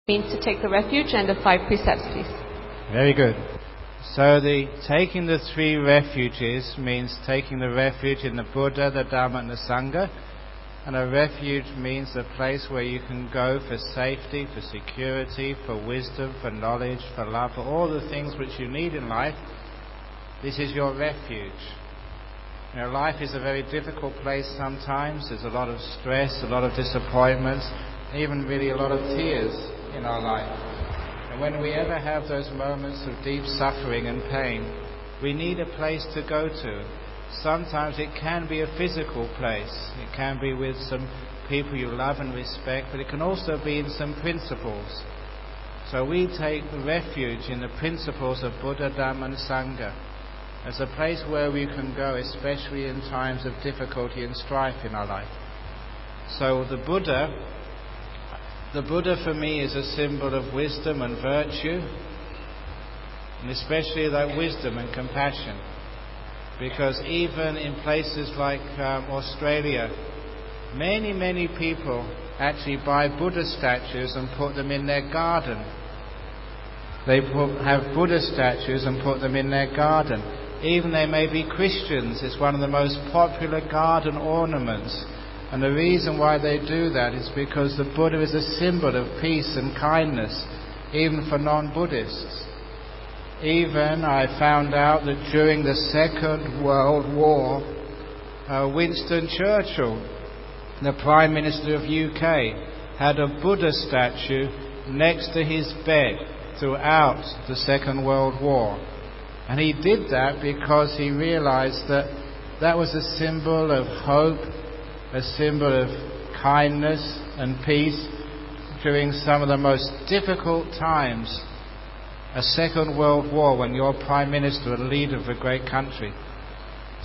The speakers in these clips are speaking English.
means to take the refuge, and the 5 precepts, please. Very good. So taking the 3 refuges means taking the refuge in the Buddha, the Dhamma and the Sangha. And a refuge means a place where you can go for safety, for security, for wisdom, for knowledge, for love, for all the things which you need in life. This is your refuge. You know, life is a very difficult place sometimes. There's a lot of stress, a lot of disappointments, even really a lot of tears in our life. And when we ever have those moments of deep suffering and pain, we need a place to go to. Sometimes it can be a physical place. It can be with some people you love and respect, but it can also be in some principles. So we take refuge in the principles of Buddha, Dhamma and Sangha as a place where we can go, especially in times of difficulty and strife in our life. So the Buddha for me is a symbol of wisdom and virtue, and especially that wisdom and compassion. Because even in places like Australia, many people actually buy Buddha statues and put them in their garden. They have Buddha statues and put them in their garden. Even they may be Christians, it's one of the most popular garden ornaments. And the reason why they do that is because the Buddha is a symbol of peace and kindness, even for non-Buddhists. Even I found out that during the Second World War, Winston Churchill, the Prime Minister of UK, had a Buddha statue next to his bed throughout the Second World War. And he did that because he realized that that was a symbol of hope, a symbol of kindness and peace during some of the most difficult times. A Second World War, when you're Prime Minister and leader of a great country.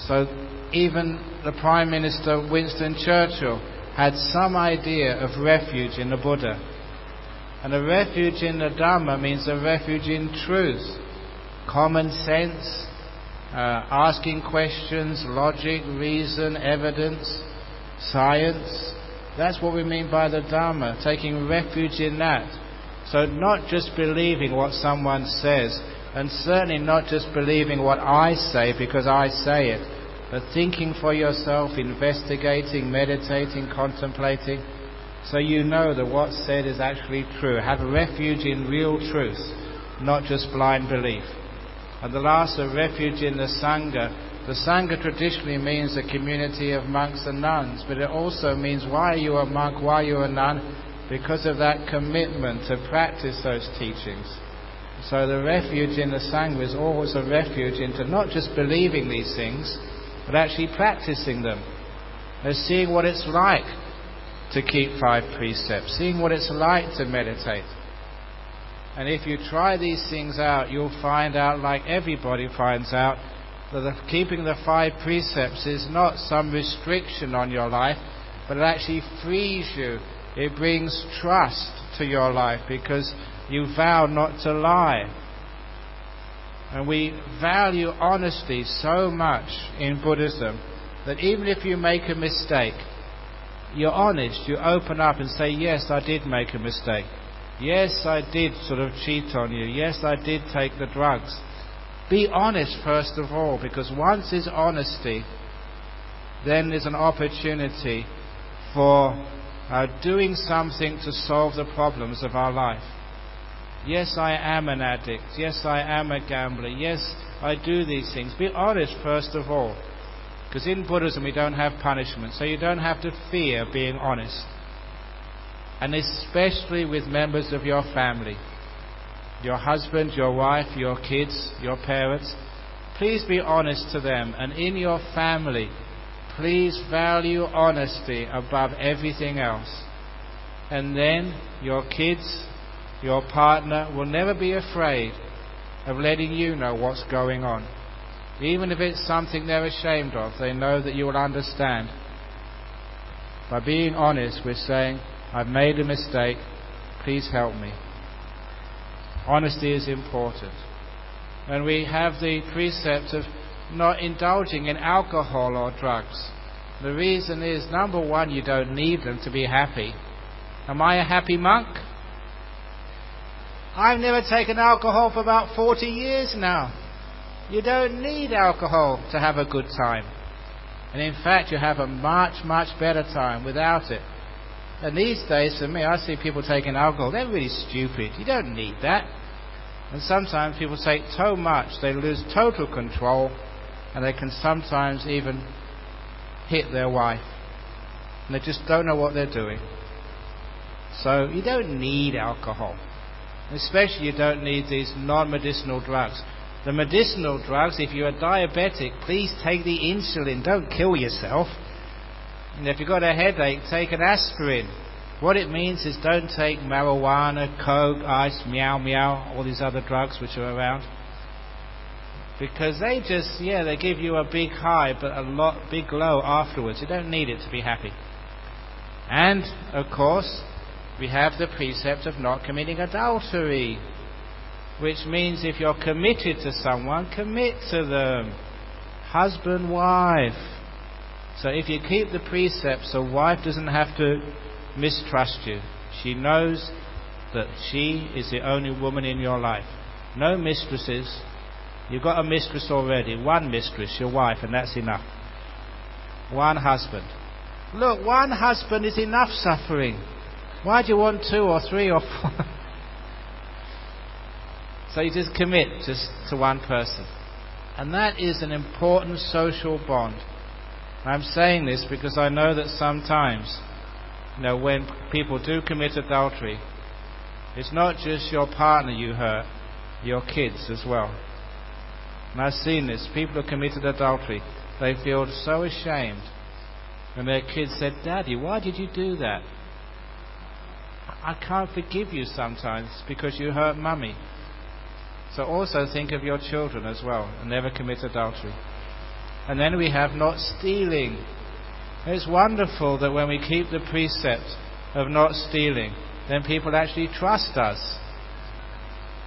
So even the Prime Minister Winston Churchill had some idea of refuge in the Buddha. And a refuge in the Dhamma means a refuge in truth, common sense, asking questions, logic, reason, evidence, science. That's what we mean by the Dhamma, taking refuge in that. So not just believing what someone says, and certainly not just believing what I say because I say it, but thinking for yourself, investigating, meditating, contemplating, so you know that what's said is actually true. Have a refuge in real truth, not just blind belief. And the last, a refuge in the Sangha. The Sangha traditionally means a community of monks and nuns, but it also means why are you a monk, why are you a nun? Because of that commitment to practice those teachings. So the refuge in the Sangha is always a refuge into not just believing these things, but actually practicing them. And seeing what it's like to keep 5 precepts, seeing what it's like to meditate. And if you try these things out, you'll find out, like everybody finds out, that keeping the 5 precepts is not some restriction on your life, but it actually frees you. It brings trust to your life because you vow not to lie. And we value honesty so much in Buddhism that even if you make a mistake, you're honest, you open up and say, yes, I did make a mistake. Yes, I did sort of cheat on you. Yes, I did take the drugs. Be honest first of all, because once there's honesty, then there's an opportunity for doing something to solve the problems of our life. Yes, I am an addict. Yes, I am a gambler. Yes, I do these things. Be honest first of all. Because in Buddhism we don't have punishment, so you don't have to fear being honest. And especially with members of your family. Your husband, your wife, your kids, your parents. Please be honest to them. And in your family, please value honesty above everything else. And then your kids, your partner will never be afraid of letting you know what's going on. Even if it's something they're ashamed of, they know that you will understand. By being honest, we're saying, I've made a mistake, please help me. Honesty is important. And we have the precept of not indulging in alcohol or drugs. The reason is, number one, you don't need them to be happy. Am I a happy monk? I've never taken alcohol for about 40 years now. You don't need alcohol to have a good time. And in fact, you have a much, much better time without it. And these days, for me, I see people taking alcohol. They're really stupid. You don't need that. And sometimes people take so much, they lose total control, and they can sometimes even hit their wife. And they just don't know what they're doing. So you don't need alcohol. Especially you don't need these non-medicinal drugs. The medicinal drugs, if you're a diabetic, please take the insulin. Don't kill yourself. And if you've got a headache, take an aspirin. What it means is don't take marijuana, coke, ice, meow meow, all these other drugs which are around. Because they just, they give you a big high, but a big low afterwards. You don't need it to be happy. And, of course, we have the precept of not committing adultery. Which means if you're committed to someone, commit to them. Husband, wife. So if you keep the precepts, a wife doesn't have to mistrust you. She knows that she is the only woman in your life. No mistresses. You've got a mistress already. One mistress, your wife, and that's enough. One husband. Look, one husband is enough suffering. Why do you want 2 or 3 or 4? So you just commit just to one person. And that is an important social bond. I'm saying this because I know that sometimes, when people do commit adultery, it's not just your partner you hurt, your kids as well. And I've seen this. People who committed adultery, they feel so ashamed when their kids said, "Daddy, why did you do that?" I can't forgive you sometimes because you hurt Mummy. So also think of your children as well and never commit adultery. And then we have not stealing. It's wonderful that when we keep the precept of not stealing, then people actually trust us.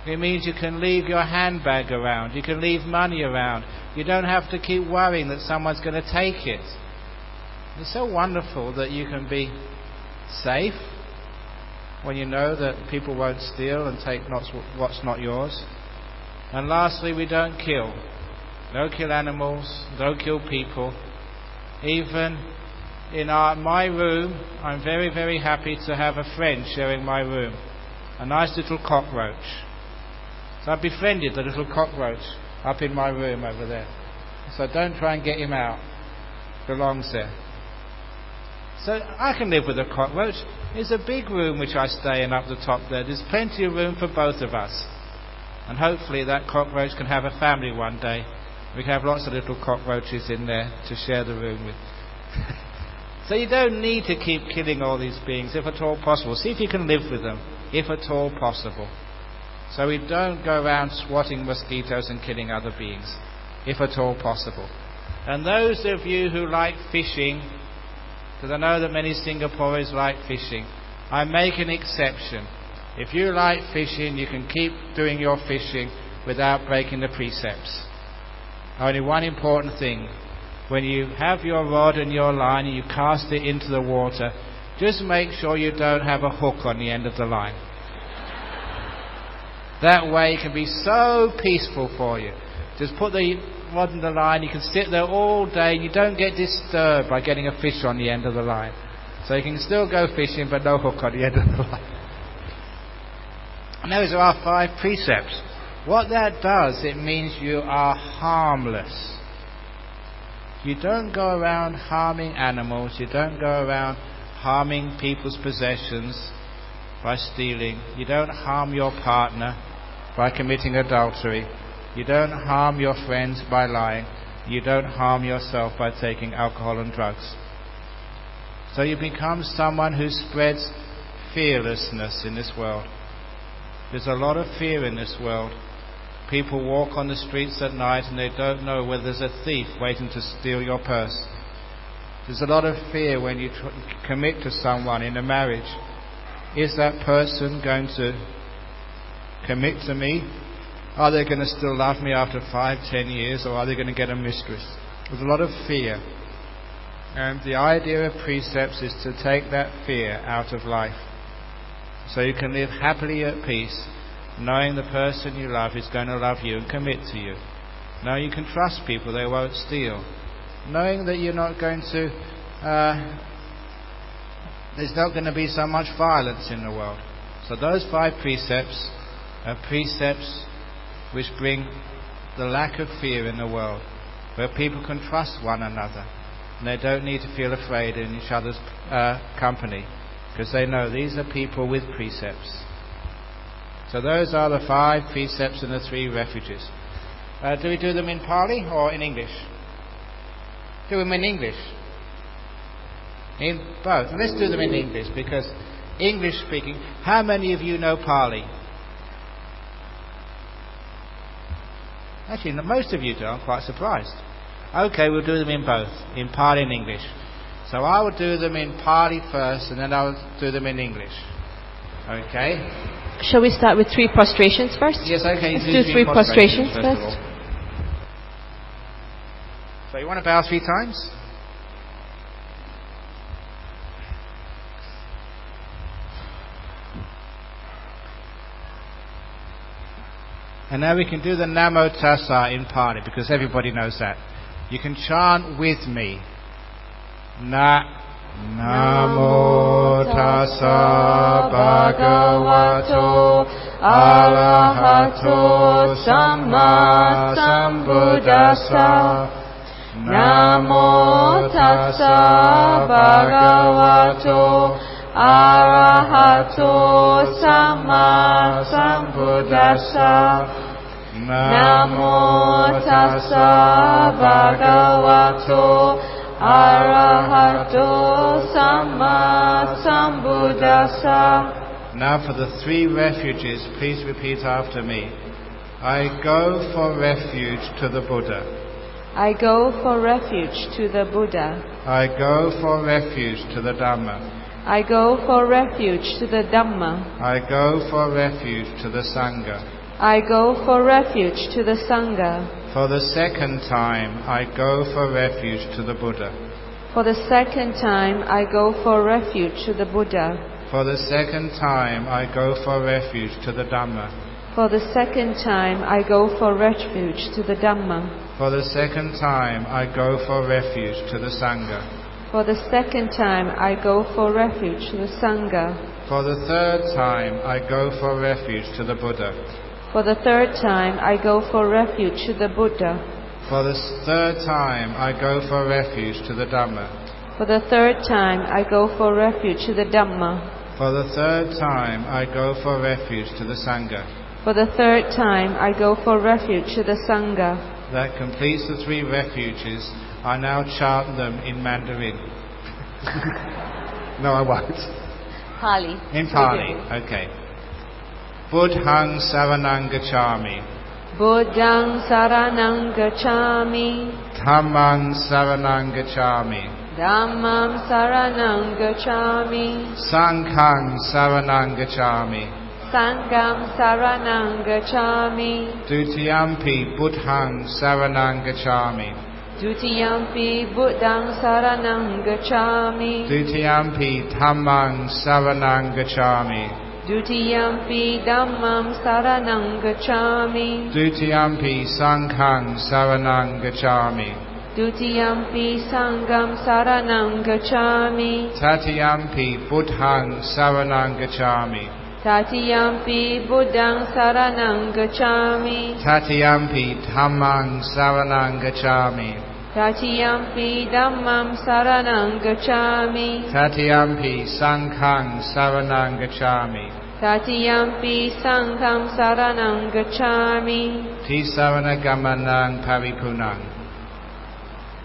It means you can leave your handbag around, you can leave money around. You don't have to keep worrying that someone's going to take it. It's so wonderful that you can be safe when you know that people won't steal and take what's not yours. And lastly, we don't kill. Don't kill animals, don't kill people. Even in my room, I'm very, very happy to have a friend sharing my room. A nice little cockroach. So I've befriended the little cockroach up in my room over there. So don't try and get him out. Belongs there. So I can live with a cockroach. It's a big room which I stay in up the top there. There's plenty of room for both of us. And hopefully that cockroach can have a family one day. We can have lots of little cockroaches in there to share the room with. So you don't need to keep killing all these beings, if at all possible. See if you can live with them, if at all possible. So we don't go around swatting mosquitoes and killing other beings, if at all possible. And those of you who like fishing, because I know that many Singaporeans like fishing, I make an exception. If you like fishing, you can keep doing your fishing without breaking the precepts. Only one important thing. When you have your rod and your line and you cast it into the water, just make sure you don't have a hook on the end of the line. That way it can be so peaceful for you. Just put the rod in the line, you can sit there all day and you don't get disturbed by getting a fish on the end of the line. So you can still go fishing but no hook on the end of the line. And those are our 5 precepts. What that does, it means you are harmless. You don't go around harming animals. You don't go around harming people's possessions by stealing. You don't harm your partner by committing adultery. You don't harm your friends by lying. You don't harm yourself by taking alcohol and drugs. So you become someone who spreads fearlessness in this world. There's a lot of fear in this world. People walk on the streets at night and they don't know whether there's a thief waiting to steal your purse. There's a lot of fear when you commit to someone in a marriage. Is that person going to commit to me? Are they going to still love me after 5-10 years, or are they going to get a mistress? There's a lot of fear. And the idea of precepts is to take that fear out of life. So you can live happily at peace knowing the person you love is going to love you and commit to you. Knowing you can trust people, they won't steal. Knowing that you're not going to, there's not going to be so much violence in the world. So those 5 precepts are precepts which bring the lack of fear in the world, where people can trust one another and they don't need to feel afraid in each other's company, because they know these are people with precepts. So those are the 5 precepts and the 3 refuges. Do we do them in Pali or in English? Do them in English? In both. Let's do them in English, because English speaking. How many of you know Pali? Actually, most of you do. I'm quite surprised. Okay, we'll do them in both, in Pali and English. So I will do them in Pali first, and then I'll do them in English. Okay? Shall we start with 3 prostrations first? Yes, okay. Let's do 3 prostrations first. So you want to bow 3 times? And now we can do the Namo Tassa in Pali, because everybody knows that. You can chant with me. Namo Tassa Bhagavato Arahato Samma Sambuddhassa. Namo Tassa Bhagavato Arahato Samma Sambuddhassa. Namo Tassa Bhagavato Arahato Samma Sambuddhassa. Now for the 3 refuges, please repeat after me. I go for refuge to the Buddha. I go for refuge to the Buddha. I go for refuge to the Dhamma. I go for refuge to the Dhamma. I go for refuge to the Sangha. I go for refuge to the Sangha. For the 2nd time, I go for refuge to the Buddha. For the 2nd time, I go for refuge to the Buddha. For the 2nd time, I go for refuge to the Dhamma. For the 2nd time, I go for refuge to the Dhamma. For the 2nd time, I go for refuge to the Sangha. For the 2nd time, I go for refuge to the Sangha. For the 3rd time, I go for refuge to the Buddha. For the 3rd time, I go for refuge to the Buddha. For the 3rd time, I go for refuge to the Dhamma. For the 3rd time, I go for refuge to the Dhamma. For the 3rd time, I go for refuge to the Sangha. For the 3rd time, I go for refuge to the Sangha. That completes the 3 refuges. I now chant them in Mandarin. No, I won't. Pali. In Pali, okay. Buddhang saranang gacchami. Buddhang saranang gacchami. Dhammang saranang gacchami. Dhammam saranang gacchami. Sanghang saranang gacchami. Sangham saranang gacchami. Dutiyampi buddhang saranang gacchami. Dutiyampi buddhang saranang gacchami. Dutiyampi dhammang saranang gacchami. Dutiyampi dhammam saranang gacchami. Dutiyampi sanghang saranang gacchami. Dutiyampi sangham saranang gacchami. Tatiyampi buddhang saranang gacchami. Tatiyampi buddhang saranang gacchami. Tatiyampi dhammang saranang gacchami. Tatiyampi dhammam saranang gacchami. Tatiyampi sanghang saranang gacchami. Tatiyampi sangham saranang gacchami. Tisaranagammanang paripunang.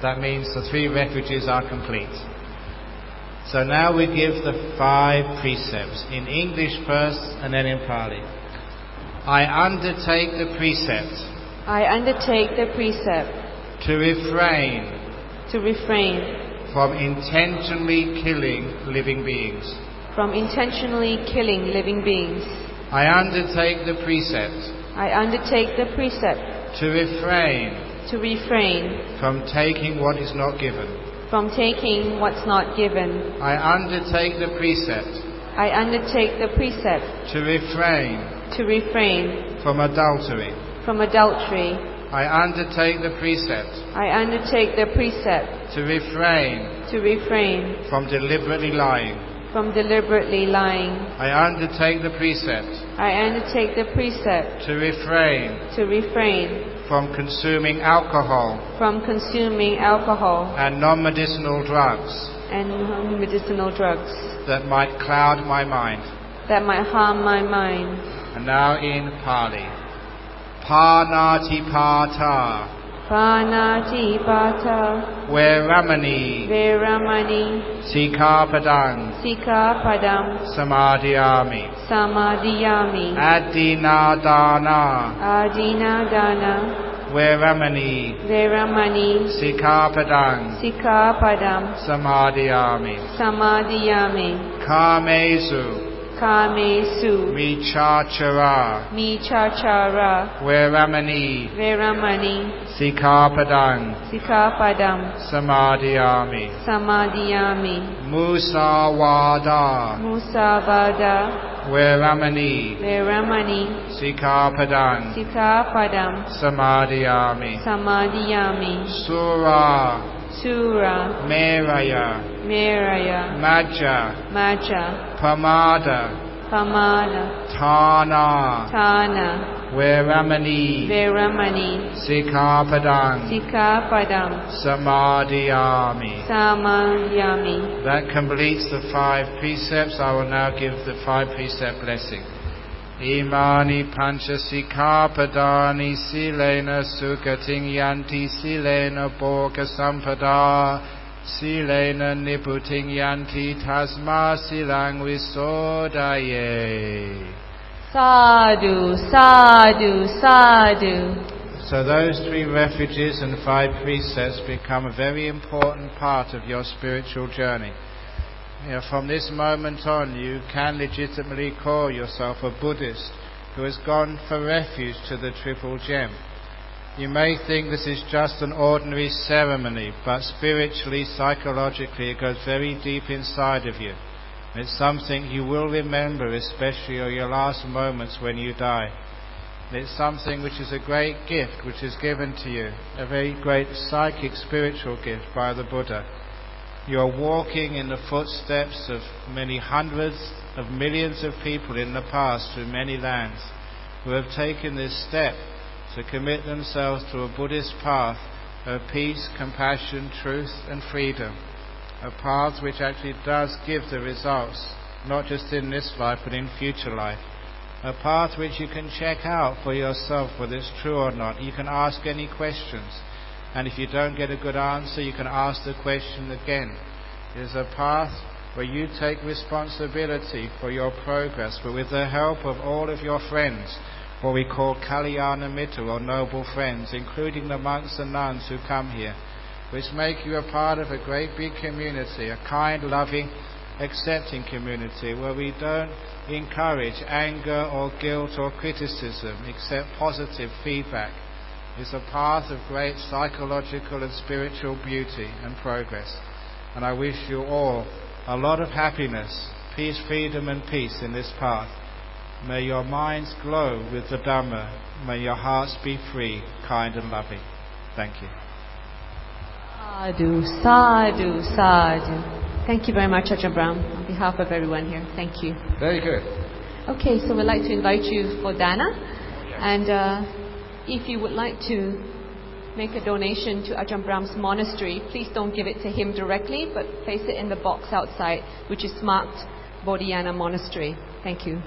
That means the 3 refuges are complete. So now we give the 5 precepts, in English first and then in Pali. I undertake the precept. I undertake the precept. To refrain. To refrain. From intentionally killing living beings. From intentionally killing living beings. I undertake the precept. I undertake the precept. To refrain. To refrain. From taking what is not given. From taking what's not given. I undertake the precept. I undertake the precept. To refrain. to refrain from adultery. from adultery. I undertake the precept I undertake the precept to refrain to refrain from deliberately lying. from deliberately lying. I undertake the precept I undertake the precept to refrain from consuming alcohol consuming alcohol and non-medicinal drugs and medicinal drugs that might cloud my mind. that might harm my mind. And now in Pali. Panatipata, Panatipata, Veramani, Veramani, Sikapadang, Sikapadam, Samadhiyami, Samadhiyami, Adinadana, Adinadana, Veramani, Veramani, Sikapadang, Sikapadam, Samadhiyami, Samadhiyami, Kamesu, Kamesu, Michachara, Michachara, Veramani, Veramani, Sikapadang, Sikapadam, Samadhiyami, Samadhiyami, Musawada, Musavada, Veramani, Veramani, Sikapadang, Sikapadam, Samadhiyami, Samadhiyami, Sura, Sura, Meraya, Meraya, Majja, Maja, Pamada, Pamana, Tana, Tana, Veramani, Veramani, Sikapadang, Sikapadam, Samadhiyami. Samadhyami. That completes the 5 precepts. I will now give the 5 precept blessing. Imani pancha sikapadani silena sukating yanti silena bhoga sampada silena niputing yanti tasma silang visodaye. Sadhu, sadhu, sadhu. So those 3 refuges and 5 precepts become a very important part of your spiritual journey. From this moment on, you can legitimately call yourself a Buddhist who has gone for refuge to the Triple Gem. You may think this is just an ordinary ceremony, but spiritually, psychologically, it goes very deep inside of you. It's something you will remember, especially on your last moments when you die. It's something which is a great gift which is given to you, a very great psychic spiritual gift by the Buddha. You are walking in the footsteps of many hundreds of millions of people in the past through many lands who have taken this step to commit themselves to a Buddhist path of peace, compassion, truth and freedom. A path which actually does give the results, not just in this life but in future life. A path which you can check out for yourself whether it's true or not. You can ask any questions. And if you don't get a good answer, you can ask the question again. It is a path where you take responsibility for your progress, but with the help of all of your friends, what we call Kalyana Mitra, or noble friends, including the monks and nuns who come here, which make you a part of a great big community, a kind, loving, accepting community, where we don't encourage anger or guilt or criticism, except positive feedback. It's a path of great psychological and spiritual beauty and progress. And I wish you all a lot of happiness, peace, freedom and peace in this path. May your minds glow with the Dhamma. May your hearts be free, kind and loving. Thank you. Sadhu, sadhu, sadhu. Thank you very much, Ajahn Brahm, on behalf of everyone here. Thank you. Very good. Okay, so we'd like to invite you for Dana. And if you would like to make a donation to Ajahn Brahm's monastery, please don't give it to him directly, but place it in the box outside, which is marked Bodhiana Monastery. Thank you.